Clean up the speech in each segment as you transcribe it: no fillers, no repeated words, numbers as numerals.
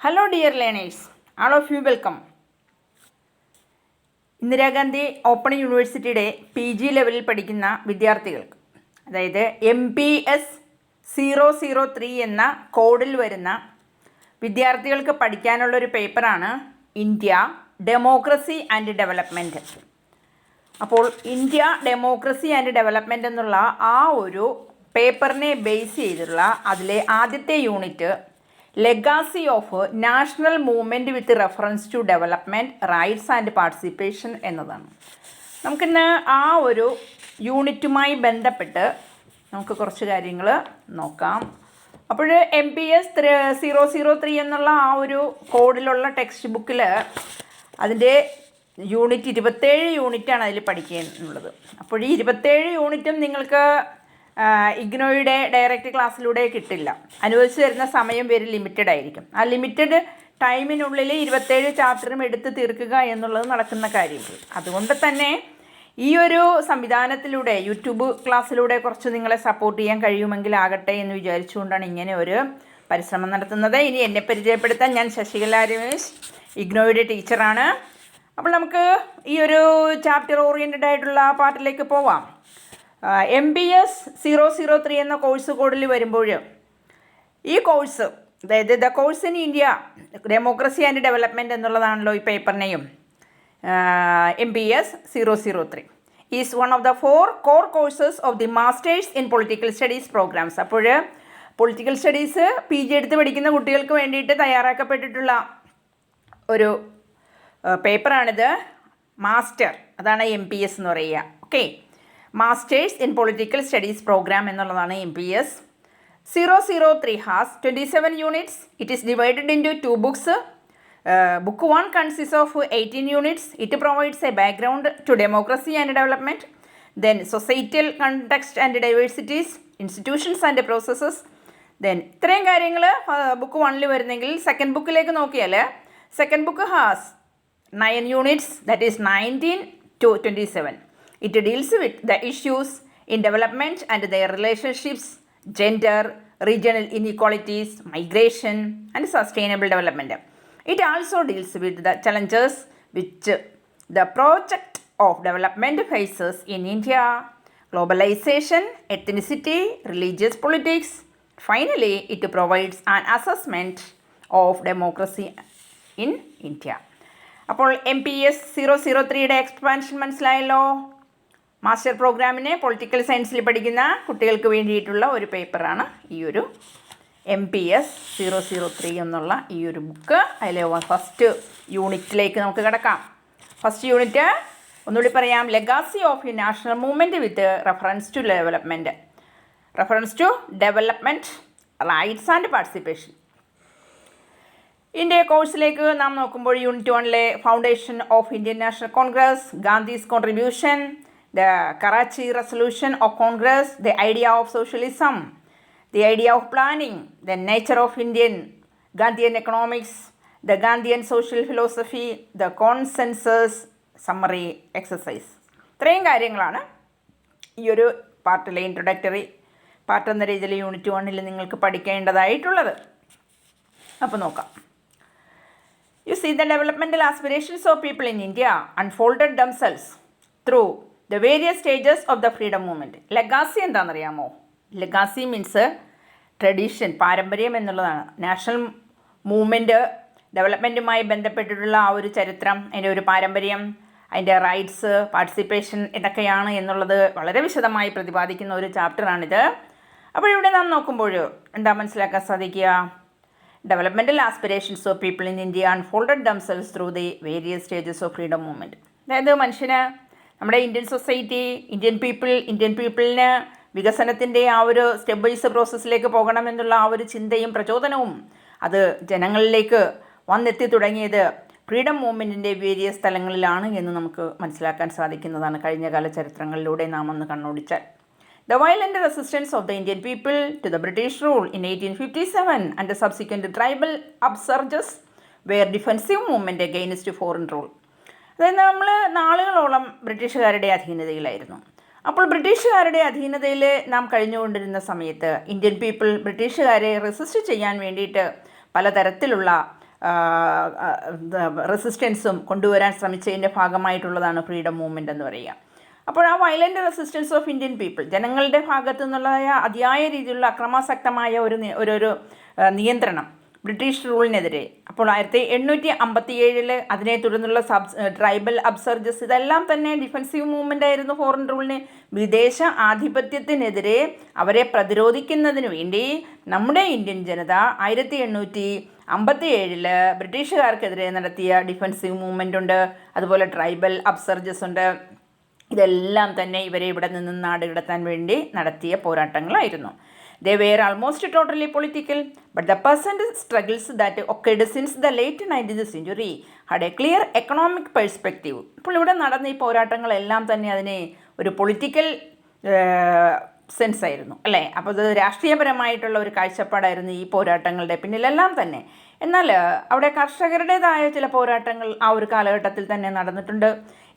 Hello dear learners, all of you welcome. Indira Gandhi open യൂണിവേഴ്സിറ്റിയുടെ PG ലെവലിൽ പഠിക്കുന്ന വിദ്യാർത്ഥികൾക്ക്, അതായത് MPS 003 എന്ന കോഡിൽ വരുന്ന വിദ്യാർത്ഥികൾക്ക് പഠിക്കാനുള്ളൊരു പേപ്പറാണ് ഇന്ത്യ ഡെമോക്രസി ആൻഡ് ഡെവലപ്മെൻറ്റ്. അപ്പോൾ ഇന്ത്യ ഡെമോക്രസി ആൻഡ് ഡെവലപ്മെൻറ്റ് എന്നുള്ള ആ ഒരു പേപ്പറിനെ ബേസ് ചെയ്തിട്ടുള്ള അതിലെ ആദ്യത്തെ unit legacy of national movement with reference to development rights and participation എന്നതാണ്. നമുക്കിന്ന് ആ ഒരു യൂണിറ്റുമായി ബന്ധപ്പെട്ട് നമുക്ക് കുറച്ച് കാര്യങ്ങൾ നോക്കാം. അപ്പോൾ MPS 003 എന്നുള്ള ആ ഒരു കോഡിലുള്ള ടെക്സ്റ്റ് ബുക്കിൽ അതിൻ്റെ യൂണിറ്റ് 27 യൂണിറ്റാണ് അതിൽ പഠിക്കാനുള്ളത്. അപ്പോൾ ഈ 27 യൂണിറ്റും നിങ്ങൾക്ക് ഇഗ്നോയുടെ ഡയറക്റ്റ് ക്ലാസ്സിലൂടെ കിട്ടില്ല. അനുവദിച്ച് തരുന്ന സമയം വെരി ലിമിറ്റഡ് ആയിരിക്കും. ആ ലിമിറ്റഡ് ടൈമിനുള്ളിൽ 27 ചാപ്റ്ററും എടുത്ത് തീർക്കുക എന്നുള്ളത് നടക്കുന്ന കാര്യങ്ങൾ. അതുകൊണ്ട് തന്നെ ഈ ഒരു സംവിധാനത്തിലൂടെ യൂട്യൂബ് ക്ലാസ്സിലൂടെ കുറച്ച് നിങ്ങളെ സപ്പോർട്ട് ചെയ്യാൻ കഴിയുമെങ്കിൽ ആകട്ടെ എന്ന് വിചാരിച്ചുകൊണ്ടാണ് ഇങ്ങനെ ഒരു പരിശ്രമം നടത്തുന്നത്. ഇനി എന്നെ പരിചയപ്പെടുത്താൻ, ഞാൻ ശശികല രമേശ്, ഇഗ്നോയുടെ ടീച്ചറാണ്. അപ്പോൾ നമുക്ക് ഈ ഒരു ചാപ്റ്റർ ഓറിയൻറ്റഡ് ആയിട്ടുള്ള പാർട്ടിലേക്ക് പോവാം. MPS 003 എന്ന കോഴ്സ് കോഡിൽ വരുമ്പോൾ ഈ കോഴ്സ്, അതായത് the course in India democracy and development എന്നുള്ളതാണല്ലോ ഈ പേപ്പറിനെയും. MPS 003 is one of the 4 core courses of the masters in political studies programmes. അപ്പോൾ പൊളിറ്റിക്കൽ സ്റ്റഡീസ് PG എടുത്ത് പഠിക്കുന്ന കുട്ടികൾക്ക് വേണ്ടിയിട്ട് തയ്യാറാക്കപ്പെട്ടിട്ടുള്ള ഒരു പേപ്പറാണിത്. മാസ്റ്റർ, അതാണ് MPS എന്ന് പറയുക. Okay, masters in political studies program എന്നുള്ളതാണ് MPS. 003 has 27 units. It is divided into 2 books. Book 1 consists of 18 units. It provides a background to democracy and development, then societal context and diversities, institutions and processes. Then ഇത്രയും കാര്യങ്ങൾ book 1 വരുന്നെങ്കിൽ second ബുക്കിലേക്ക് നോക്കിയാൽ second book has 9 units, that is 19 to 27. It deals with the issues in development and their relationships, gender, regional inequalities, migration and sustainable development. It also deals with the challenges which the project of development faces in India: globalization, ethnicity, religious politics. Finally, it provides an assessment of democracy in India. അപ്പോൾ MPS 003യുടെ expansion മനസ്സിലായല്ലോ. Master പ്രോഗ്രാമിനെ political സയൻസിൽ പഠിക്കുന്ന കുട്ടികൾക്ക് വേണ്ടിയിട്ടുള്ള ഒരു പേപ്പറാണ് ഈ ഒരു MPS 003 എന്നുള്ള ഈ ഒരു ബുക്ക്. അതിൽ ഫസ്റ്റ് യൂണിറ്റിലേക്ക് നമുക്ക് കിടക്കാം. ഫസ്റ്റ് യൂണിറ്റ് ഒന്നുകൂടി പറയാം: legacy of national movement with reference to development rights and participation. ഇതിൻ്റെ കോഴ്സിലേക്ക് നാം നോക്കുമ്പോൾ unit 1 foundation of Indian National Congress, Gandhi's contribution, the Karachi resolution of Congress, the idea of socialism, the idea of planning, the nature of Indian Gandhian economics, the Gandhian social philosophy, the consensus summary exercise. ഇത്രയും കാര്യങ്ങളാണ് ഈ ഒരു പാർട്ടിലെ introductory part എന്ന രീതിയിൽ unit 1 നിങ്ങൾക്ക് പഠിക്കേണ്ടതായിട്ടുള്ളത്. അപ്പോൾ നോക്കാം. You see, the developmental aspirations of people in India unfolded themselves through the various stages of the freedom movement. Legacy എന്താണെന്നറിയാമോ? ലെഗാസി മീൻസ് ട്രഡീഷൻ, പാരമ്പര്യം എന്നുള്ളതാണ്. നാഷണൽ മൂവ്മെൻറ്റ് ഡെവലപ്മെൻറ്റുമായി ബന്ധപ്പെട്ടിട്ടുള്ള ആ ഒരു ചരിത്രം, അതിൻ്റെ ഒരു പാരമ്പര്യം, അതിൻ്റെ റൈറ്റ്സ്, പാർട്ടിസിപ്പേഷൻ ഇതൊക്കെയാണ് എന്നുള്ളത് വളരെ വിശദമായി പ്രതിപാദിക്കുന്ന ഒരു ചാപ്റ്ററാണിത്. അപ്പോൾ ഇവിടെ നാം നോക്കുമ്പോൾ എന്താ മനസ്സിലാക്കാൻ സാധിക്കുക? Developmental aspirations of people in India unfolded themselves through the various stages of freedom movement. അതായത് മനുഷ്യന്, നമ്മുടെ ഇന്ത്യൻ സൊസൈറ്റി, ഇന്ത്യൻ പീപ്പിളിന് വികസനത്തിൻ്റെ ആ ഒരു സ്റ്റെപ്പ് വൈസ് പ്രോസസ്സിലേക്ക് പോകണമെന്നുള്ള ആ ഒരു ചിന്തയും പ്രചോദനവും അത് ജനങ്ങളിലേക്ക് വന്നെത്തി തുടങ്ങിയത് ഫ്രീഡം മൂവ്മെൻറ്റിൻ്റെ വേരിയസ് സ്ഥലങ്ങളിലാണ് എന്ന് നമുക്ക് മനസ്സിലാക്കാൻ സാധിക്കുന്നതാണ് കഴിഞ്ഞകാല ചരിത്രങ്ങളിലൂടെ നാം ഒന്ന് കണ്ണോടിച്ചാൽ. The violent resistance of the Indian people to the British rule in 1857 and the subsequent tribal upsurges were defensive movement against foreign rule. അതായത് നമ്മൾ നാളുകളോളം ബ്രിട്ടീഷുകാരുടെ അധീനതയിലായിരുന്നു. അപ്പോൾ ബ്രിട്ടീഷുകാരുടെ അധീനതയിൽ നാം കഴിഞ്ഞുകൊണ്ടിരുന്ന സമയത്ത് ഇന്ത്യൻ പീപ്പിൾ ബ്രിട്ടീഷുകാരെ റെസിസ്റ്റ് ചെയ്യാൻ വേണ്ടിയിട്ട് പലതരത്തിലുള്ള റെസിസ്റ്റൻസും കൊണ്ടുവരാൻ ശ്രമിച്ചതിൻ്റെ ഭാഗമായിട്ടുള്ളതാണ് ഫ്രീഡം മൂവ്മെൻ്റ് എന്ന് പറയുക. അപ്പോൾ ആ violent resistance of Indian people, ജനങ്ങളുടെ ഭാഗത്തു നിന്നുള്ള അതിയായ രീതിയിലുള്ള അക്രമാസക്തമായ ഒരു നിയന്ത്രണം ബ്രിട്ടീഷ് റൂളിനെതിരെ. അപ്പോൾ 1857 അതിനെ തുടർന്നുള്ള ട്രൈബൽ അബ്സർജസ്, ഇതെല്ലാം തന്നെ ഡിഫെൻസീവ് മൂവ്മെൻ്റ് ആയിരുന്നു. ഫോറിൻ റൂളിന്, വിദേശ ആധിപത്യത്തിനെതിരെ അവരെ പ്രതിരോധിക്കുന്നതിന് വേണ്ടി നമ്മുടെ ഇന്ത്യൻ ജനത 1857 ബ്രിട്ടീഷുകാർക്കെതിരെ നടത്തിയ ഡിഫെൻസീവ് മൂവ്മെൻ്റ് ഉണ്ട്. അതുപോലെ ട്രൈബൽ അബ്സർജസ് ഉണ്ട്. ഇതെല്ലാം തന്നെ ഇവരെ ഇവിടെ നിന്ന് നാടുകടത്താൻ വേണ്ടി നടത്തിയ പോരാട്ടങ്ങളായിരുന്നു. They were almost totally political, but the present struggles that occurred since the late 19th century had a clear economic perspective. അപ്പോൾ ഇവിടെ നടന്ന ഈ പോരാട്ടങ്ങളെല്ലാം തന്നെ അതിനെ ഒരു പൊളിറ്റിക്കൽ സെൻസ് ആയിരുന്നു, അല്ലേ? അപ്പോൾ അത് രാഷ്ട്രീയപരമായിട്ടുള്ള ഒരു കാഴ്ചപ്പാടായിരുന്നു ഈ പോരാട്ടങ്ങളുടെ പിന്നിലെല്ലാം തന്നെ. എന്നാൽ അവിടെ കർഷകരുടേതായ ചില പോരാട്ടങ്ങൾ ആ ഒരു കാലഘട്ടത്തിൽ തന്നെ നടന്നിട്ടുണ്ട്.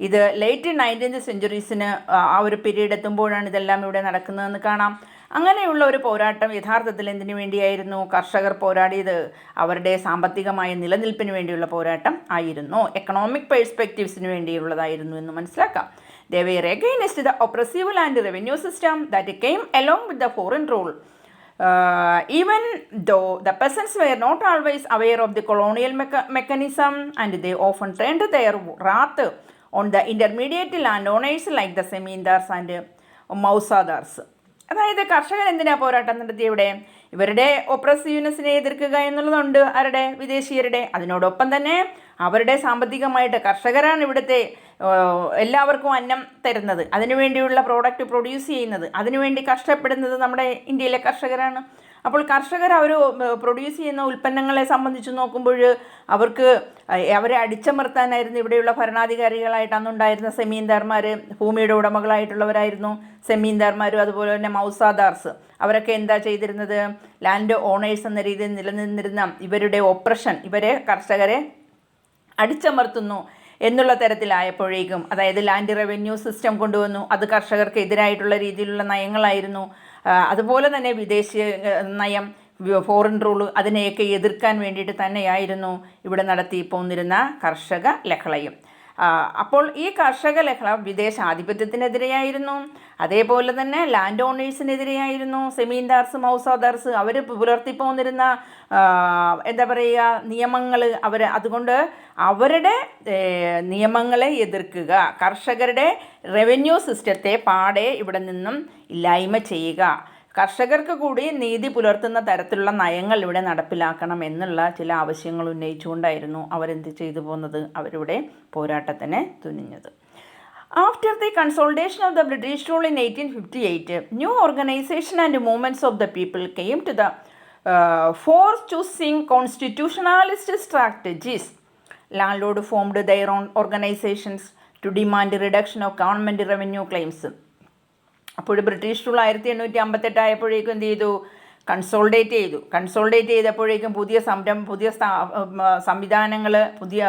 ഇത് ലേറ്റ് 19th സെഞ്ച്വറീസിന് ആ ഒരു പീരീഡ് എത്തുമ്പോഴാണ് ഇതെല്ലാം ഇവിടെ നടക്കുന്നതെന്ന് കാണാം. അങ്ങനെയുള്ള ഒരു പോരാട്ടം യഥാർത്ഥത്തിൽ എന്തിനു വേണ്ടിയായിരുന്നു കർഷകർ പോരാടിയത്? അവരുടെ സാമ്പത്തികമായ നിലനിൽപ്പിന് വേണ്ടിയുള്ള പോരാട്ടം ആയിരുന്നു, എക്കണോമിക് പെർസ്പെക്റ്റീവ്സിന് വേണ്ടിയുള്ളതായിരുന്നു എന്ന് മനസ്സിലാക്കാം. They were against the oppressive land revenue system that came along with the foreign rule. Even though the peasants were not always aware of the colonial mechanism, and they often turned their wrath on the intermediate landowners like the Zamindars and Mausadars. അതായത് കർഷകർ എന്തിനാ പോരാട്ടം നടത്തിയ ഇവിടെ? ഇവരുടെ ഒപ്രസീവ്നെസ്സിനെ എതിർക്കുക എന്നുള്ളതുണ്ട്, ആരുടെ? വിദേശീയരുടെ. അതിനോടൊപ്പം തന്നെ അവരുടെ സാമ്പത്തികമായിട്ട് കർഷകരാണ് ഇവിടുത്തെ എല്ലാവർക്കും അന്നം തരുന്നത്, അതിനുവേണ്ടിയുള്ള പ്രോഡക്റ്റ് പ്രൊഡ്യൂസ് ചെയ്യുന്നത്, അതിനുവേണ്ടി കഷ്ടപ്പെടുന്നത് നമ്മുടെ ഇന്ത്യയിലെ കർഷകരാണ്. അപ്പോൾ കർഷകർ അവർ പ്രൊഡ്യൂസ് ചെയ്യുന്ന ഉൽപ്പന്നങ്ങളെ സംബന്ധിച്ച് നോക്കുമ്പോൾ അവരെ അടിച്ചമർത്താനായിരുന്നു ഇവിടെയുള്ള ഭരണാധികാരികളായിട്ട് അന്നുണ്ടായിരുന്ന സെമീന്ദാർമാർ, ഭൂമിയുടെ ഉടമകളായിട്ടുള്ളവരായിരുന്നു സെമീന്ദാർമാരും. അതുപോലെ തന്നെ മൗസാദാർസ്, അവരൊക്കെ എന്താ ചെയ്തിരുന്നത്? ലാൻഡ് ഓണേഴ്സ് എന്ന രീതിയിൽ നിലനിന്നിരുന്ന ഇവരുടെ ഒപ്രഷൻ, ഇവരെ കർഷകരെ അടിച്ചമർത്തുന്നു എന്നുള്ള തരത്തിലായപ്പോഴേക്കും, അതായത് ലാൻഡ് റവന്യൂ സിസ്റ്റം കൊണ്ടുവന്നു. അത് കർഷകർക്ക് എതിരായിട്ടുള്ള രീതിയിലുള്ള നയങ്ങളായിരുന്നു. അതുപോലെ തന്നെ വിദേശീയ നയം, ഫോറിൻ റൂള്, അതിനെയൊക്കെ എതിർക്കാൻ വേണ്ടിയിട്ട് തന്നെയായിരുന്നു ഇവിടെ നടത്തി പോന്നിരുന്ന കർഷക ലഹളയും. അപ്പോൾ ഈ കർഷക ലഹള വിദേശ ആധിപത്യത്തിനെതിരെയായിരുന്നു, അതേപോലെ തന്നെ ലാൻഡ് ഓണേഴ്സിനെതിരെയായിരുന്നു. സെമീന്ദാർസ്, മൗസാദാർസ് അവർ പുലർത്തിപ്പോന്നിരുന്ന എന്താ പറയുക നിയമങ്ങൾ, അതുകൊണ്ട് അവരുടെ നിയമങ്ങളെ എതിർക്കുക, കർഷകരുടെ റവന്യൂ സിസ്റ്റത്തെ പാടെ ഇവിടെ നിന്നും ഇല്ലായ്മ ചെയ്യുക, കർഷകർക്ക് കൂടി നീതി പുലർത്തുന്ന തരത്തിലുള്ള നയങ്ങൾ ഇവിടെ നടപ്പിലാക്കണം എന്നുള്ള ചില ആവശ്യങ്ങൾ ഉന്നയിച്ചുകൊണ്ടായിരുന്നു അവരെന്ത് ചെയ്തു പോകുന്നത്? അവരുടെ പോരാട്ടത്തിന് തുനിഞ്ഞത്. After the consolidation of the British rule in 1858, new organization and movements of the people came to the fore choosing constitutionalist strategies. Landlord formed their own organizations to demand reduction of government revenue claims. അപ്പോൾ British rule 1858 ആയപ്പോഴേക്കും എന്ത് ചെയ്തു? Consolidate ചെയ്തപ്പോഴേക്കും പുതിയ സംവിധാനങ്ങൾ, പുതിയ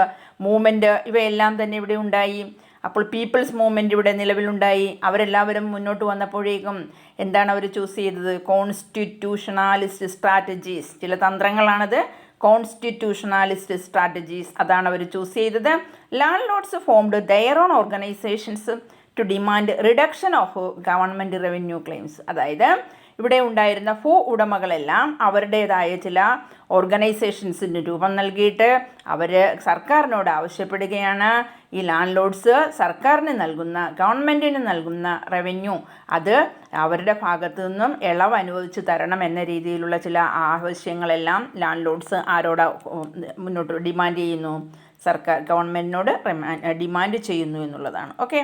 movement, ഇവയെല്ലാം തന്നെ ഇവിടെ ഉണ്ടായി. അപ്പോൾ പീപ്പിൾസ് മൂവ്മെൻറ്റ് ഇവിടെ നിലവിലുണ്ടായി. അവരെല്ലാവരും മുന്നോട്ട് വന്നപ്പോഴേക്കും എന്താണ് അവർ ചൂസ് ചെയ്തത്? കോൺസ്റ്റിറ്റ്യൂഷണാലിസ്റ്റ് സ്ട്രാറ്റജീസ്, ചില തന്ത്രങ്ങളാണത്. കോൺസ്റ്റിറ്റ്യൂഷണാലിസ്റ്റ് സ്ട്രാറ്റജീസ്, അതാണ് അവർ ചൂസ് ചെയ്തത്. Landlords formed their own organisations to demand reduction of government revenue claims. അതായത് ഇവിടെ ഉണ്ടായിരുന്ന ഭൂ ഉടമകളെല്ലാം അവരുടേതായ ചില ഓർഗനൈസേഷൻസിന് രൂപം നൽകിയിട്ട് അവർ സർക്കാരിനോട് ആവശ്യപ്പെടുകയാണ്, ഈ ലാൻഡ് ലോഡ്സ് സർക്കാരിന് നൽകുന്ന, ഗവൺമെൻറ്റിന് നൽകുന്ന റവന്യൂ അത് അവരുടെ ഭാഗത്തു നിന്നും ഇളവ് അനുവദിച്ച് തരണം എന്ന രീതിയിലുള്ള ചില ആവശ്യങ്ങളെല്ലാം ലാൻഡ് ലോഡ്സ് ആരോട് മുന്നോട്ട് ഡിമാൻഡ് ചെയ്യുന്നു? സർക്കാർ ഗവൺമെൻറ്റിനോട് ഡിമാൻഡ് ചെയ്യുന്നു എന്നുള്ളതാണ്. ഓക്കെ,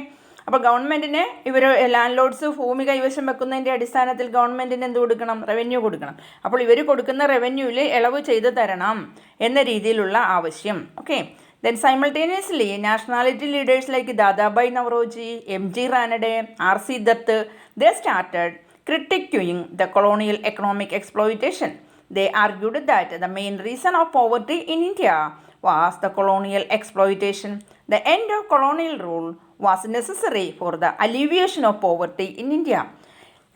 അപ്പോൾ ഗവൺമെൻറ്റിന് ഇവർ ലാൻഡ് ലോഡ്സ് ഭൂമി കൈവശം വെക്കുന്നതിൻ്റെ അടിസ്ഥാനത്തിൽ ഗവൺമെൻറ്റിന് എന്ത് കൊടുക്കണം? റവന്യൂ കൊടുക്കണം. അപ്പോൾ ഇവർ കൊടുക്കുന്ന റവന്യൂവിൽ ഇളവ് ചെയ്ത് തരണം എന്ന രീതിയിലുള്ള ആവശ്യം. Okay, then simultaneously nationality leaders like Dadabhai Naoroji, MG Ranade, RC Dutt, they started critiquing the colonial economic exploitation. They argued that the main reason of poverty in India was the colonial exploitation. The end of colonial rule was necessary for the alleviation of poverty in India.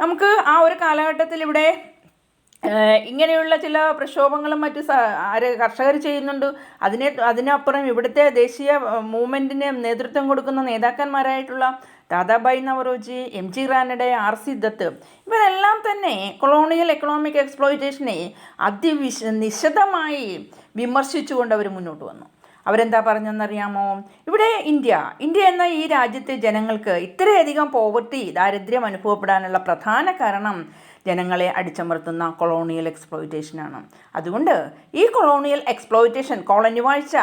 നമുക്ക് ആ ഒരു കാലഘട്ടത്തിൽ ഇവിടെ ഇങ്ങനെയുള്ള ചില പ്രക്ഷോഭങ്ങളും മറ്റ് കർഷകർ ചെയ്യുന്നുണ്ട്. അതിനപ്പുറം ഇവിടുത്തെ ദേശീയ മൂവ്മെൻറ്റിന് നേതൃത്വം കൊടുക്കുന്ന നേതാക്കന്മാരായിട്ടുള്ള ദാദാഭായ് നവറോജി, എം.ജി. റാനഡെ, R.C. ദത്ത് ഇവരെല്ലാം തന്നെ കൊളോണിയൽ എക്കണോമിക് എക്സ്പ്ലോയിറ്റേഷനെ നിശിതമായി വിമർശിച്ചുകൊണ്ട് അവർ മുന്നോട്ട് വന്നു. അവരെന്താ പറഞ്ഞെന്നറിയാമോ? ഇവിടെ ഇന്ത്യ എന്ന ഈ രാജ്യത്തെ ജനങ്ങൾക്ക് ഇത്രയധികം പോവർട്ടി, ദാരിദ്ര്യം അനുഭവപ്പെടാനുള്ള പ്രധാന കാരണം ജനങ്ങളെ അടിച്ചമർത്തുന്ന കൊളോണിയൽ എക്സ്പ്ലോയിറ്റേഷനാണ്. അതുകൊണ്ട് ഈ കൊളോണിയൽ എക്സ്പ്ലോയിറ്റേഷൻ, കോളനി വാഴ്ച,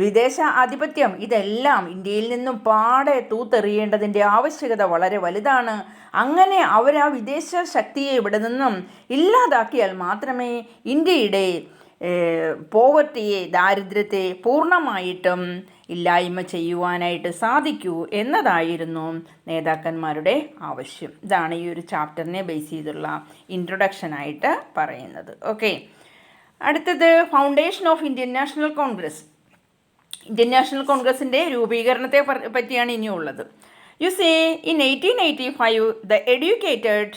വിദേശ ആധിപത്യം ഇതെല്ലാം ഇന്ത്യയിൽ നിന്നും പാടെ തൂത്തെറിയേണ്ടതിൻ്റെ ആവശ്യകത വളരെ വലുതാണ്. അങ്ങനെ അവർ ആ വിദേശ ശക്തിയെ ഇവിടെ നിന്നും ഇല്ലാതാക്കിയാൽ മാത്രമേ ഇന്ത്യയുടെ പോവർട്ടിയെ, ദാരിദ്ര്യത്തെ പൂർണ്ണമായിട്ടും ഇല്ലായ്മ ചെയ്യുവാനായിട്ട് സാധിക്കൂ എന്നതായിരുന്നു നേതാക്കന്മാരുടെ ആവശ്യം. ഇതാണ് ഈ ഒരു ചാപ്റ്ററിനെ ബേസ് ചെയ്തുള്ള ഇൻട്രൊഡക്ഷനായിട്ട് പറയുന്നത്. ഓക്കെ, അടുത്തത് foundation of Indian National Congress. Indian national കോൺഗ്രസിൻ്റെ രൂപീകരണത്തെ പറ്റിയാണ് ഇനിയുള്ളത്. You say in 1885 the educated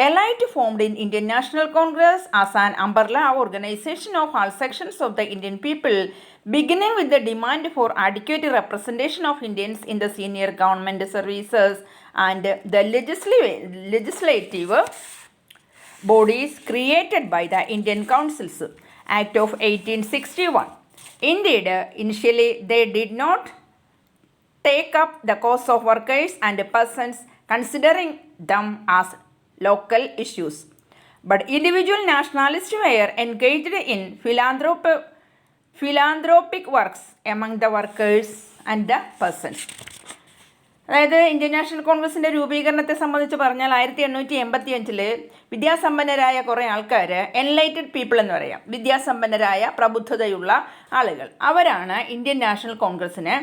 elite formed in Indian National Congress as an umbrella organization of all sections of the Indian people, beginning with the demand for adequate representation of Indians in the senior government services and the legislative bodies created by the Indian Councils Act of 1861. Indeed, initially they did not take up the cause of workers and persons, considering them as local issues, but individual nationalists were engaged in philanthropic works among the workers and the persons. അതായത് Indian national കോൺഗ്രസിൻ്റെ രൂപീകരണത്തെ സംബന്ധിച്ച് പറഞ്ഞാൽ 1885 വിദ്യാസമ്പന്നരായ കുറേ ആൾക്കാർ, enlightened people എന്ന് പറയാം, വിദ്യാസമ്പന്നരായ പ്രബുദ്ധതയുള്ള ആളുകൾ, അവരാണ് ഇന്ത്യൻ നാഷണൽ കോൺഗ്രസ്സിന്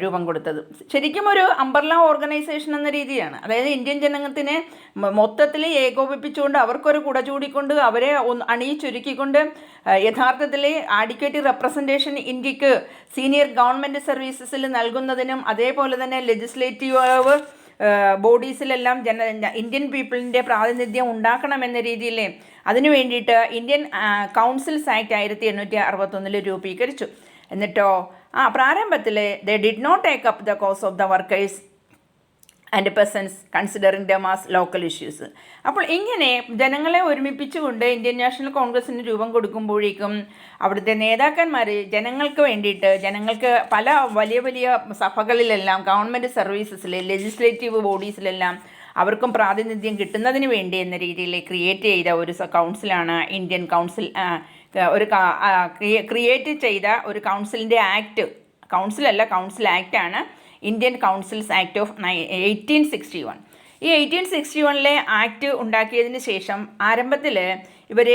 രൂപം കൊടുത്തത്. ശരിക്കും ഒരു അംബർല ഓർഗനൈസേഷൻ എന്ന രീതിയാണ്. അതായത് ഇന്ത്യൻ ജനത്തിനെ മൊത്തത്തിൽ ഏകോപിപ്പിച്ചുകൊണ്ട്, അവർക്കൊരു കുട ചൂടിക്കൊണ്ട്, അവരെ അണിയിച്ചൊരുക്കിക്കൊണ്ട് യഥാർത്ഥത്തിൽ ആഡിക്വേറ്റ് റെപ്രസെൻറ്റേഷൻ ഇന്ത്യക്ക് സീനിയർ ഗവൺമെൻറ് സർവീസസിൽ നൽകുന്നതിനും, അതേപോലെ തന്നെ ലെജിസ്ലേറ്റീവ് ബോഡീസിലെല്ലാം ഇന്ത്യൻ പീപ്പിളിൻ്റെ പ്രാതിനിധ്യം ഉണ്ടാക്കണമെന്ന രീതിയിൽ അതിനു വേണ്ടിയിട്ട് ഇന്ത്യൻ കൗൺസിൽസ് ആക്ട് 1861 രൂപീകരിച്ചു. എന്നിട്ടോ പ്രാരംഭത്തിൽ they did not take up the cause of the workers and peasants, considering them as local issues. അപ്പോൾ ഇങ്ങനെ ജനങ്ങളെ ഒരുമിപ്പിച്ചുകൊണ്ട് ഇന്ത്യൻ നാഷണൽ കോൺഗ്രസ്സിന് രൂപം കൊടുക്കുമ്പോഴേക്കും അവിടുത്തെ നേതാക്കന്മാർ ജനങ്ങൾക്ക് വേണ്ടിയിട്ട്, ജനങ്ങൾക്ക് പല വലിയ വലിയ സഭകളിലെല്ലാം, ഗവൺമെൻറ് സർവീസസിൽ, ലെജിസ്ലേറ്റീവ് ബോഡീസിലെല്ലാം അവർക്കും പ്രാതിനിധ്യം കിട്ടുന്നതിന് വേണ്ടി എന്ന രീതിയിൽ ക്രിയേറ്റ് ചെയ്ത ഒരു കൗൺസിലാണ് ഇന്ത്യൻ കൗൺസിൽ. ക്രിയേറ്റ് ചെയ്ത ഒരു കൗൺസിലിൻ്റെ ആക്ട്, കൗൺസിൽ ആക്റ്റാണ് ഇന്ത്യൻ കൗൺസിൽസ് ആക്ട് ഓഫ് 1861. ഈ 1861 ആക്ട് ഉണ്ടാക്കിയതിന് ശേഷം ആരംഭത്തിൽ ഇവർ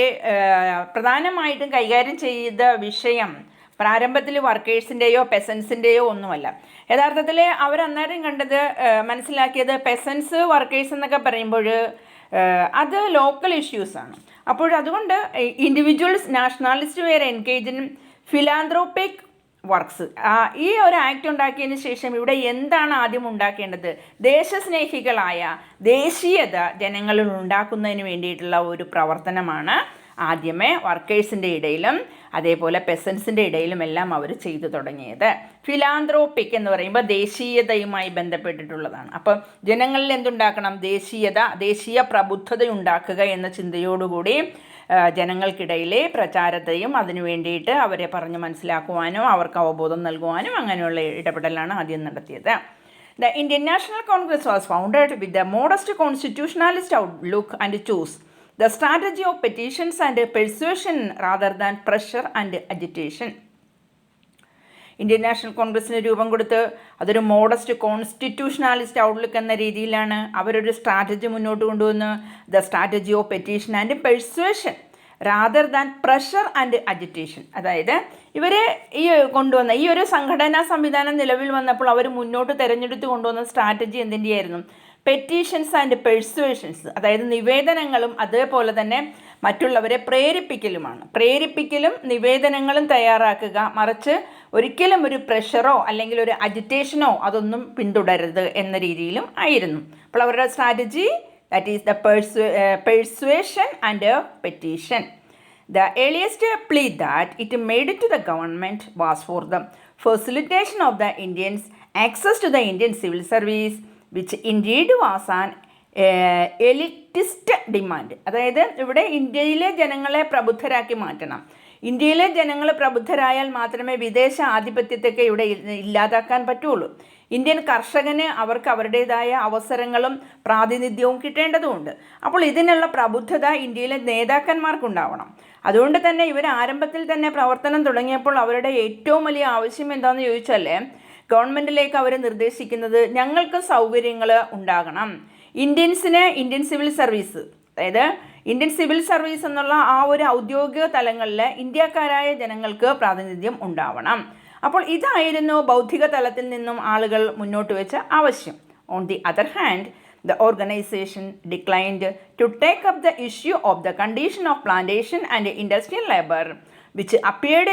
പ്രധാനമായിട്ടും കൈകാര്യം ചെയ്ത വിഷയം പ്രാരംഭത്തിൽ വർക്കേഴ്സിൻ്റെയോ പെസൻസിൻ്റെയോ ഒന്നുമല്ല. യഥാർത്ഥത്തിൽ അവരന്നേരം കണ്ടത്, മനസ്സിലാക്കിയത് പെസൻസ്, വർക്കേഴ്സ് എന്നൊക്കെ പറയുമ്പോൾ അത് ലോക്കൽ ഇഷ്യൂസാണ്. അപ്പോഴതുകൊണ്ട് individuals, nationalist were engage in philanthropic works. ഈ ഒരു ആക്ട് ഉണ്ടാക്കിയതിന് ശേഷം ഇവിടെ എന്താണ് ആദ്യം ഉണ്ടാക്കേണ്ടത്? ദേശസ്നേഹികളായ ദേശീയത ജനങ്ങളിൽ ഉണ്ടാക്കുന്നതിന് വേണ്ടിയിട്ടുള്ള ഒരു പ്രവർത്തനമാണ് ആദ്യമേ വർക്കേഴ്സിൻ്റെ ഇടയിലും അതേപോലെ പെസൻസിൻ്റെ ഇടയിലും എല്ലാം അവർ ചെയ്തു തുടങ്ങിയത്. ഫിലാന്ത്രോപ്പിക് എന്ന് പറയുമ്പോൾ ദേശീയതയുമായി ബന്ധപ്പെട്ടിട്ടുള്ളതാണ്. അപ്പോൾ ജനങ്ങളിൽ എന്തുണ്ടാക്കണം? ദേശീയ പ്രബുദ്ധത ഉണ്ടാക്കുക എന്ന ചിന്തയോടുകൂടി ജനങ്ങൾക്കിടയിലെ പ്രചാരത്തെയും അതിനു വേണ്ടിയിട്ട് അവരെ പറഞ്ഞ് മനസ്സിലാക്കുവാനും അവർക്ക് അവബോധം നൽകുവാനും അങ്ങനെയുള്ള ഇടപെടലാണ് ആദ്യം നടത്തിയത്. The Indian National Congress was founded with the modest constitutionalist outlook and chose the strategy of petitions and persuasion rather than pressure and agitation. Indian national കോൺഗ്രസ്സിന് രൂപം കൊടുത്ത് അതൊരു മോഡസ്റ്റ് കോൺസ്റ്റിറ്റ്യൂഷണാലിസ്റ്റ് ഔട്ട്ലുക്ക് എന്ന രീതിയിലാണ് അവരൊരു സ്ട്രാറ്റജി മുന്നോട്ട് കൊണ്ടുവന്ന്. The strategy of petition and പെർസ്വേഷൻ rather than pressure and agitation. അതായത് ഇവർ കൊണ്ടുവന്ന ഈ ഒരു സംഘടനാ സംവിധാനം നിലവിൽ വന്നപ്പോൾ അവർ മുന്നോട്ട് തിരഞ്ഞെടുത്ത് കൊണ്ടുവന്ന സ്ട്രാറ്റജി എന്തിൻ്റെയായിരുന്നു? പെറ്റീഷൻസ് ആൻഡ് പെർസ്വേഷൻസ്, അതായത് നിവേദനങ്ങളും അതേപോലെ തന്നെ മറ്റുള്ളവരെ പ്രേരിപ്പിക്കലും നിവേദനങ്ങളും തയ്യാറാക്കുക. മറിച്ച് ഒരിക്കലും ഒരു പ്രഷറോ അല്ലെങ്കിൽ ഒരു അജിറ്റേഷനോ അതൊന്നും പിന്തുടരരുത് എന്ന രീതിയിലും ആയിരുന്നു. അപ്പോൾ അവരുടെ strategy that is the persuasion and petition. The earliest plea that it made to the government was for the facilitation of the Indians' access to the Indian civil service, which indeed was an elitist demand. അതായത് ഇവിടെ ഇന്ത്യയിലെ ജനങ്ങളെ പ്രബുദ്ധരാക്കി മാറ്റണം. ഇന്ത്യയിലെ ജനങ്ങൾ പ്രബുദ്ധരായാൽ മാത്രമേ വിദേശ ആധിപത്യത്തെയൊക്കെ ഇവിടെ ഇല്ലാതാക്കാൻ പറ്റുള്ളൂ. ഇന്ത്യൻ കർഷകന് അവർക്ക് അവരുടേതായ അവസരങ്ങളും പ്രാതിനിധ്യവും കിട്ടേണ്ടതുണ്ട്. അപ്പോൾ ഇതിനുള്ള പ്രബുദ്ധത ഇന്ത്യയിലെ നേതാക്കന്മാർക്കുണ്ടാവണം. അതുകൊണ്ട് തന്നെ ഇവർ ആരംഭത്തിൽ തന്നെ പ്രവർത്തനം തുടങ്ങിയപ്പോൾ അവരുടെ ഏറ്റവും വലിയ ആവശ്യം എന്താണെന്ന് ചോദിച്ചാൽ ഗവൺമെൻറ്റിലേക്ക് അവർ നിർദ്ദേശിക്കുന്നത് ഞങ്ങൾക്ക് സൗകര്യങ്ങൾ ഉണ്ടാകണം. ഇന്ത്യൻസിന് ഇന്ത്യൻ സിവിൽ സർവീസ്, അതായത് ഇന്ത്യൻ സിവിൽ സർവീസ് എന്നുള്ള ആ ഒരു ഔദ്യോഗിക തലങ്ങളിൽ ഇന്ത്യക്കാരായ ജനങ്ങൾക്ക് പ്രാതിനിധ്യം ഉണ്ടാവണം. അപ്പോൾ ഇതായിരുന്നു ബൗദ്ധിക തലത്തിൽ നിന്നും ആളുകൾ മുന്നോട്ട് വെച്ച ആവശ്യം. On the other hand, the organization declined to take up the issue of the condition of plantation and industrial labor, which appeared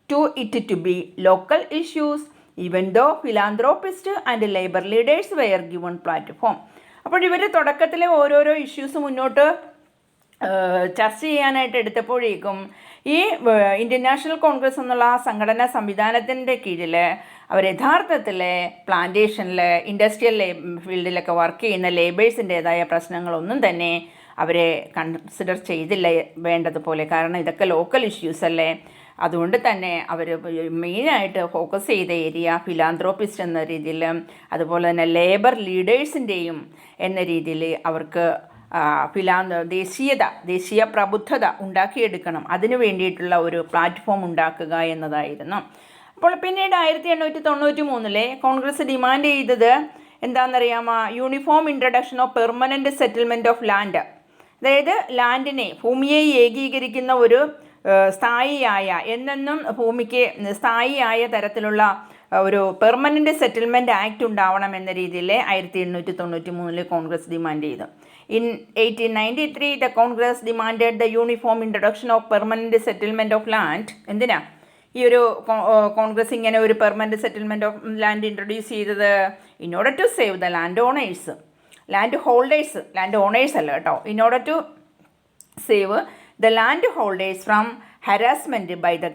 to it to be local issues, even though philanthropists and labor leaders were given platform. അപ്പോൾ ഇവർ തുടക്കത്തിലെ ഓരോരോ issues മുന്നോട്ട് ചർച്ച ചെയ്യാനായിട്ട് എടുത്തപ്പോഴേക്കും ഈ Indian National Congress എന്നുള്ള ആ സംഘടനാ സംവിധാനത്തിൻ്റെ കീഴിൽ അവർ യഥാർത്ഥത്തിൽ പ്ലാന്റേഷനിൽ ഇൻഡസ്ട്രിയൽ ഫീൽഡിലൊക്കെ വർക്ക് ചെയ്യുന്ന ലേബേഴ്സിൻ്റേതായ പ്രശ്നങ്ങളൊന്നും തന്നെ അവരെ കൺസിഡർ ചെയ്തില്ല വേണ്ടതുപോലെ. കാരണം ഇതൊക്കെ ലോക്കൽ ഇഷ്യൂസ് അല്ലേ. അതുകൊണ്ട് തന്നെ അവർ മെയിനായിട്ട് ഫോക്കസ് ചെയ്ത ഏരിയ ഫിലാന്ത്രോപ്പിസ്റ്റ് എന്ന രീതിയിൽ, അതുപോലെ തന്നെ ലേബർ ലീഡേഴ്സിൻ്റെയും എന്ന രീതിയിൽ അവർക്ക് ദേശീയ പ്രബുദ്ധത ഉണ്ടാക്കിയെടുക്കണം. അതിനു വേണ്ടിയിട്ടുള്ള ഒരു പ്ലാറ്റ്ഫോം ഉണ്ടാക്കുക എന്നതായിരുന്നു. അപ്പോൾ പിന്നീട് 1893 കോൺഗ്രസ് ഡിമാൻഡ് ചെയ്തത് എന്താണെന്നറിയാമോ? Uniform introduction of permanent settlement of land. അതായത് ലാൻഡിനെ, ഭൂമിയെ ഏകീകരിക്കുന്ന ഒരു സ്ഥായിയായ, എന്നെന്നും ഭൂമിക്ക് സ്ഥായിയായ തരത്തിലുള്ള ഒരു പെർമനൻറ്റ് സെറ്റിൽമെൻറ്റ് ആക്ട് ഉണ്ടാവണം എന്ന രീതിയിൽ 1893 കോൺഗ്രസ് ഡിമാൻഡ് ചെയ്തു. In 1893, the Congress demanded the uniform introduction of permanent settlement of land. എന്തിനാ ഈ ഒരു കോൺഗ്രസ് ഇങ്ങനെ ഒരു permanent settlement of land introduce ചെയ്തത്? In order to save the land owners, land owners അല്ല കേട്ടോ, in order to save the land holders from harassment by the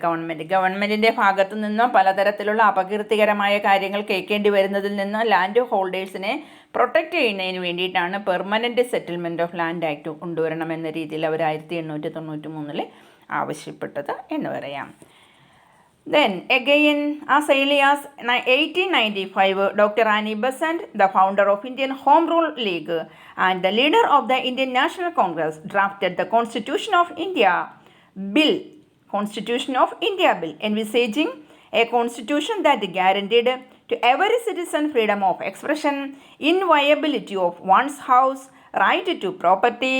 ഗവൺമെൻറ്റിൻ്റെ ഭാഗത്തു നിന്ന് പലതരത്തിലുള്ള അപകീർത്തികരമായ കാര്യങ്ങൾ കേൾക്കേണ്ടി വരുന്നതിൽ നിന്ന് ലാൻഡ് ഹോൾഡേഴ്സിനെ പ്രൊട്ടക്റ്റ് ചെയ്യുന്നതിന് വേണ്ടിയിട്ടാണ് permanent settlement of land act കൊണ്ടുവരണമെന്ന രീതിയിൽ അവർ 1893 ആവശ്യപ്പെട്ടത് എന്ന് പറയാം. Then again, as early as 1895, Dr. Annie Besant, the founder of Indian Home Rule League and the leader of the Indian National Congress, drafted the Constitution of India Bill, envisaging a constitution that guaranteed to every citizen freedom of expression, inviolability of one's house, right to property,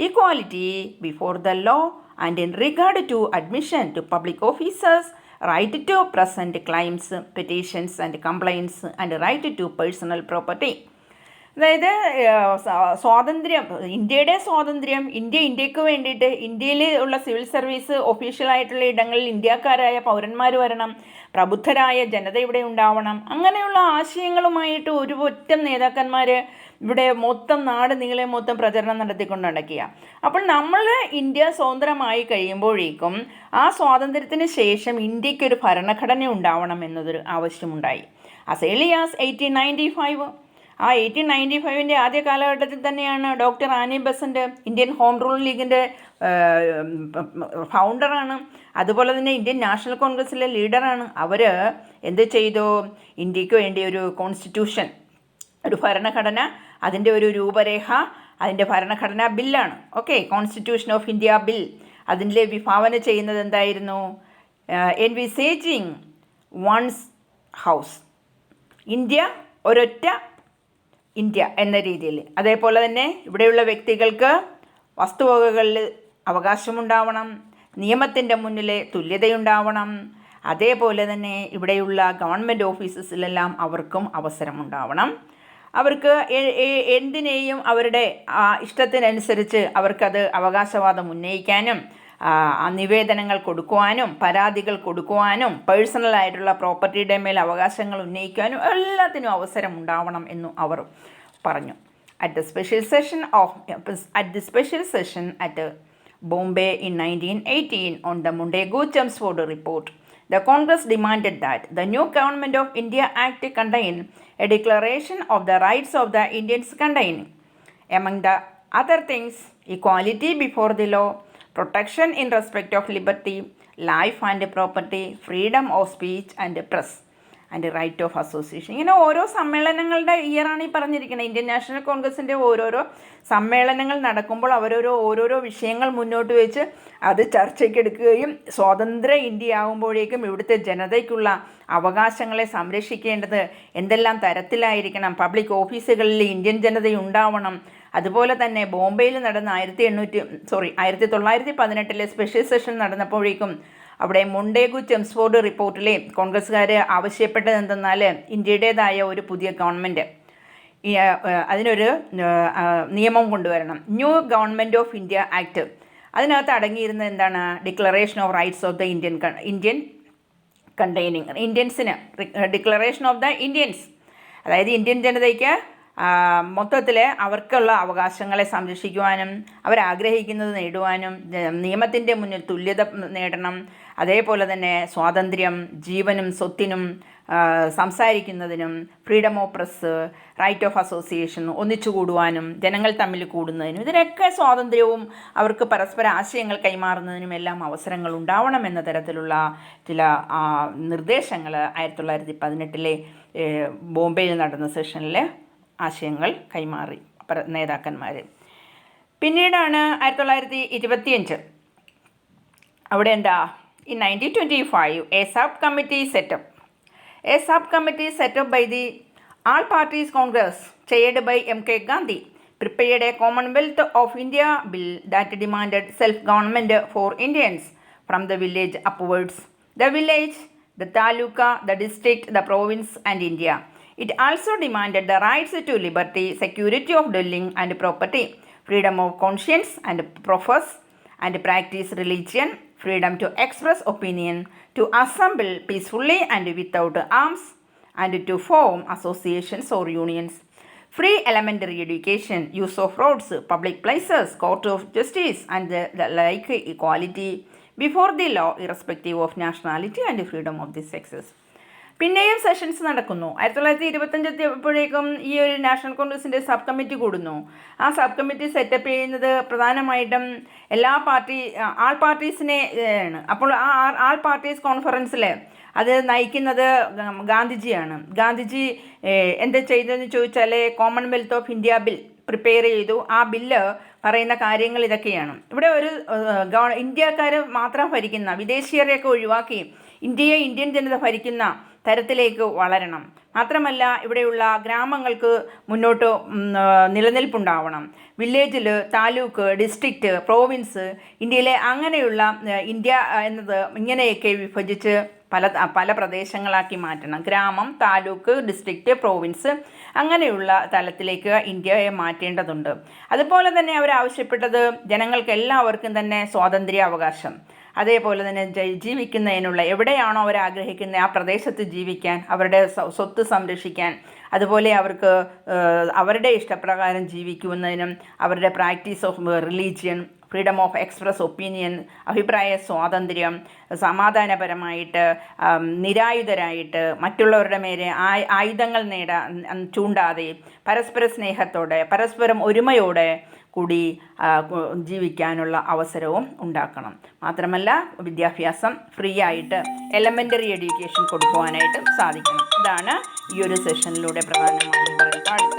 equality before the law, and in regard to admission to public offices, right to present claims, petitions and complaints, and right to personal property. അതായത് ഇന്ത്യക്ക് വേണ്ടിയിട്ട് ഇന്ത്യയിൽ ഉള്ള civil service ഒഫീഷ്യലായിട്ടുള്ള ഇടങ്ങളിൽ ഇന്ത്യക്കാരായ പൗരന്മാർ വരണം, പ്രബുദ്ധരായ ജനത ഇവിടെ ഉണ്ടാവണം. അങ്ങനെയുള്ള ആശയങ്ങളുമായിട്ട് ഒരു ഒറ്റം നേതാക്കന്മാർ ഇവിടെ നാട് നീളെ പ്രചരണം നടത്തിക്കൊണ്ട് നടക്കുക. അപ്പോൾ നമ്മൾ ഇന്ത്യ സ്വതന്ത്രമായി കഴിയുമ്പോഴേക്കും ആ സ്വാതന്ത്ര്യത്തിന് ശേഷം ഇന്ത്യക്കൊരു ഭരണഘടന ഉണ്ടാവണം എന്നതൊരു ആവശ്യമുണ്ടായി. as early as 1895, ആ 1895 ആദ്യ കാലഘട്ടത്തിൽ തന്നെയാണ് doctor Annie Besant Indian home rule ലീഗിൻ്റെ ഫൗണ്ടറാണ്, അതുപോലെ തന്നെ ഇന്ത്യൻ നാഷണൽ കോൺഗ്രസ്സിലെ ലീഡറാണ്. അവർ എന്ത് ചെയ്തു? ഇന്ത്യക്ക് വേണ്ടി ഒരു കോൺസ്റ്റിറ്റ്യൂഷൻ, ഒരു ഭരണഘടന, അതിൻ്റെ ഒരു രൂപരേഖ, അതിൻ്റെ ഭരണഘടനാ ബില്ലാണ്. Okay, constitution of India bill. അതിൻ്റെ വിഭാവന ചെയ്യുന്നത് എന്തായിരുന്നു? എൻവിസേജിങ് വൺസ് ഹൗസ്, ഇന്ത്യ ഒരൊറ്റ ഇന്ത്യ എന്ന രീതിയിൽ. അതേപോലെ തന്നെ ഇവിടെയുള്ള വ്യക്തികൾക്ക് വസ്തുവകകളിൽ അവകാശമുണ്ടാവണം, നിയമത്തിൻ്റെ മുന്നിൽ തുല്യതയുണ്ടാവണം, അതേപോലെ തന്നെ ഇവിടെയുള്ള ഗവൺമെൻറ് ഓഫീസസിലെല്ലാം അവർക്കും അവസരമുണ്ടാവണം. അവർക്ക് എന്തിനേയും അവരുടെ ഇഷ്ടത്തിനനുസരിച്ച് അവർക്കത് അവകാശവാദം ഉന്നയിക്കാനും നിവേദനങ്ങൾ കൊടുക്കുവാനും പരാതികൾ കൊടുക്കുവാനും പേഴ്സണലായിട്ടുള്ള പ്രോപ്പർട്ടിയുടെ മേൽ അവകാശങ്ങൾ ഉന്നയിക്കാനും എല്ലാത്തിനും അവസരം ഉണ്ടാവണം എന്നും അവർ പറഞ്ഞു. at the special session at Bombay in 1918 on the Montagu-Chelmsford report, the Congress demanded that the new Government of India Act contain a declaration of the rights of the Indians containing, among the other things, equality before the law, protection in respect of liberty, life and property, freedom of speech and press, and right of association. ഇങ്ങനെ ഓരോ സമ്മേളനങ്ങളുടെ ഇയറാണ് ഈ പറഞ്ഞിരിക്കുന്നത്. Indian national കോൺഗ്രസിൻ്റെ ഓരോരോ സമ്മേളനങ്ങൾ നടക്കുമ്പോൾ ഓരോരോ വിഷയങ്ങൾ മുന്നോട്ട് വെച്ച് അത് ചർച്ചയ്ക്കെടുക്കുകയും സ്വതന്ത്ര ഇന്ത്യ ആകുമ്പോഴേക്കും ഇവിടുത്തെ ജനതയ്ക്കുള്ള അവകാശങ്ങളെ സംരക്ഷിക്കേണ്ടത് എന്തെല്ലാം തരത്തിലായിരിക്കണം, പബ്ലിക് ഓഫീസുകളിൽ ഇന്ത്യൻ ജനതയുണ്ടാവണം. അതുപോലെ തന്നെ ബോംബെയിൽ നടന്ന 1918 സ്പെഷ്യൽ സെഷൻ നടന്നപ്പോഴേക്കും അവിടെ മൊണ്ടേഗു-ചെംസ്ഫോർഡ് റിപ്പോർട്ടിലെ കോൺഗ്രസ്സുകാർ ആവശ്യപ്പെട്ടത് എന്തെന്നാൽ ഇന്ത്യയുടേതായ ഒരു പുതിയ ഗവൺമെൻറ്, അതിനൊരു നിയമം കൊണ്ടുവരണം, new government of India act. അതിനകത്ത് അടങ്ങിയിരുന്നത് എന്താണ്? Declaration of rights of the Indian containing ഇന്ത്യൻസിന്, ഡിക്ലറേഷൻ ഓഫ് ദ ഇന്ത്യൻസ്, അതായത് ഇന്ത്യൻ ജനതയ്ക്ക് മൊത്തത്തിൽ അവർക്കുള്ള അവകാശങ്ങളെ സംരക്ഷിക്കുവാനും അവരാഗ്രഹിക്കുന്നത് നേടുവാനും നിയമത്തിൻ്റെ മുന്നിൽ തുല്യത നേടണം. അതേപോലെ തന്നെ സ്വാതന്ത്ര്യം, ജീവനും സ്വത്തിനും സംസാരിക്കുന്നതിനും, freedom of press, right of association, ഒന്നിച്ചു കൂടുവാനും ജനങ്ങൾ തമ്മിൽ കൂടുന്നതിനും, ഇതിനൊക്കെ സ്വാതന്ത്ര്യവും അവർക്ക് പരസ്പര ആശയങ്ങൾ കൈമാറുന്നതിനും എല്ലാം അവസരങ്ങൾ ഉണ്ടാവണം എന്ന തരത്തിലുള്ള ചില നിർദ്ദേശങ്ങൾ 1918 ബോംബെയിൽ നടന്ന സെഷനിൽ ആശയങ്ങൾ കൈമാറി നേതാക്കന്മാർ. പിന്നീടാണ് 1925 അവിടെ എന്താ, in 1925 a subcommittee set up by the All Parties Congress chaired by M.K. Gandhi prepared a Commonwealth of India bill that demanded self-government for Indians from the village upwards. The village, the taluka, the district, the province and India. It also demanded the rights to liberty, security of dwelling and property, freedom of conscience and profess and practice religion, freedom to express opinion, to assemble peacefully and without arms, and to form associations or unions, free elementary education, use of roads, public places, court of justice, and the like, equality before the law, irrespective of nationality, and freedom of the sexes. പിന്നെയും sessions നടക്കുന്നു. 1925 എത്തിയപ്പോഴേക്കും ഈ ഒരു national കോൺഗ്രസിൻ്റെ sub committee കൂടുന്നു. ആ sub committee setup ചെയ്യുന്നത് പ്രധാനമായിട്ടും ആൾ പാർട്ടീസിനെ ആണ്. അപ്പോൾ ആ ആൾ പാർട്ടീസ് കോൺഫറൻസിൽ അത് നയിക്കുന്നത് ഗാന്ധിജിയാണ്. ഗാന്ധിജി എന്താ ചെയ്തതെന്ന് ചോദിച്ചാൽ Commonwealth of India bill prepare ചെയ്തു. ആ ബില്ല് പറയുന്ന കാര്യങ്ങൾ ഇതൊക്കെയാണ്. ഇവിടെ ഒരു ഇന്ത്യക്കാർ മാത്രം ഭരിക്കുന്ന, വിദേശീയരെയൊക്കെ ഒഴിവാക്കി ഇന്ത്യയെ ഇന്ത്യൻ ജനത ഭരിക്കുന്ന തരത്തിലേക്ക് വളരണം. മാത്രമല്ല ഇവിടെയുള്ള ഗ്രാമങ്ങൾക്ക് മുന്നോട്ട് നിലനിൽപ്പുണ്ടാവണം. വില്ലേജിൽ, താലൂക്ക്, ഡിസ്ട്രിക്റ്റ്, പ്രോവിൻസ്, ഇന്ത്യയിലെ അങ്ങനെയുള്ള ഇന്ത്യ എന്നത് ഇങ്ങനെയൊക്കെ വിഭജിച്ച് പല പ്രദേശങ്ങളാക്കി മാറ്റണം. ഗ്രാമം, താലൂക്ക്, ഡിസ്ട്രിക്റ്റ്, പ്രോവിൻസ് അങ്ങനെയുള്ള തലത്തിലേക്ക് ഇന്ത്യയെ മാറ്റേണ്ടതുണ്ട്. അതുപോലെ തന്നെ അവരാവശ്യപ്പെട്ടത് ജനങ്ങൾക്ക് എല്ലാവർക്കും തന്നെ സ്വാതന്ത്ര്യാവകാശം, അതേപോലെ തന്നെ ജീവിക്കുന്നതിനുള്ള എവിടെയാണോ അവരാഗ്രഹിക്കുന്നത് ആ പ്രദേശത്ത് ജീവിക്കാൻ, അവരുടെ സ്വത്ത് സംരക്ഷിക്കാൻ, അതുപോലെ അവർക്ക് അവരുടെ ഇഷ്ടപ്രകാരം ജീവിക്കുന്നതിനും അവരുടെ practice of religion, freedom of express opinion, അഭിപ്രായ സ്വാതന്ത്ര്യം, സമാധാനപരമായിട്ട് നിരായുധരായിട്ട് മറ്റുള്ളവരുടെ മേലെ ആയുധങ്ങൾ ചൂണ്ടാതെ പരസ്പര സ്നേഹത്തോടെ പരസ്പരം ഒരുമയോടെ കൂടി ജീവിക്കാനുള്ള അവസരവും ഉണ്ടാക്കണം. മാത്രമല്ല വിദ്യാഭ്യാസം ഫ്രീ ആയിട്ട് എലമെൻ്ററി എഡ്യൂക്കേഷൻ കൊടുക്കുവാനായിട്ട് സാധിക്കണം. ഇതാണ് ഈ ഒരു സെഷനിലൂടെ പ്രധാനമായും പറയുന്നത്.